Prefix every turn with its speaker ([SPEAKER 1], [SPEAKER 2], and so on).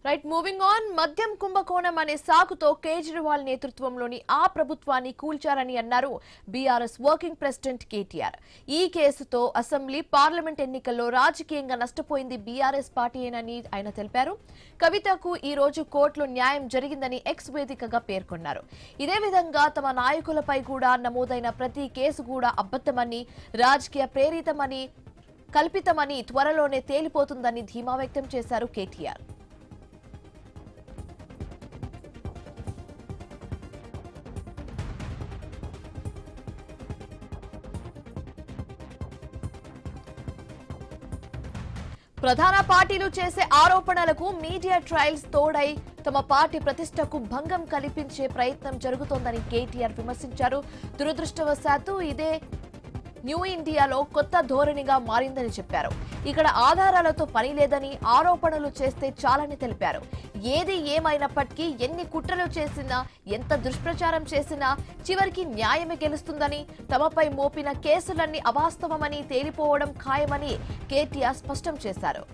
[SPEAKER 1] Right moving on మద్యం కుంభకోణం అనే సాకుతో కేజ్రీవాల్ నేతృత్వంలోని ఆ ప్రభుత్వాన్ని కూల్చారని అన్నారు బీఆర్ఎస్ వర్కింగ్ ప్రెసిడెంట్ కేటీఆర్. ఈ కేసుతో అసెంబ్లీ పార్లమెంట్ ఎన్నికల్లో రాజకీయంగా నష్టపోయింది బీఆర్ఎస్ పార్టీయేనని ఆయన తెలిపారు. కవితకు ఈ రోజు కోర్టులో న్యాయం జరిగిందని ఎక్స్ వేదికగా పేర్కొన్నారు. ఇదే విధంగా తమ నాయకులపై కూడా నమోదైన ప్రతి కేసు కూడా అబద్ధమని, రాజకీయ ప్రేరితమని, కల్పితమని త్వరలోనే తేలిపోతుందని ధీమా వ్యక్తం చేశారు కేటీఆర్. ప్రధాన పార్టీలు చేసే ఆరోపణలకు మీడియా ట్రయల్స్ తోడై తమ పార్టీ ప్రతిష్టకు భంగం కల్పించే ప్రయత్నం జరుగుతోందని కేటీఆర్ విమర్శించారు. దురదృష్టవశాత్తు ఇదే న్యూ ఇండియాలో కొత్త ధోరణిగా మారిందని చెప్పారు. ఇక్కడ ఆధారాలతో పని లేదని, ఆరోపణలు చేస్తే చాలని తెలిపారు. ఏది ఏమైనప్పటికీ ఎన్ని కుట్రలు చేసినా, ఎంత దుష్ప్రచారం చేసినా చివరికి న్యాయమే గెలుస్తుందని, తమపై మోపిన కేసులన్నీ అవాస్తవమని తేలిపోవడం ఖాయమని కేటీఆర్ స్పష్టం చేశారు.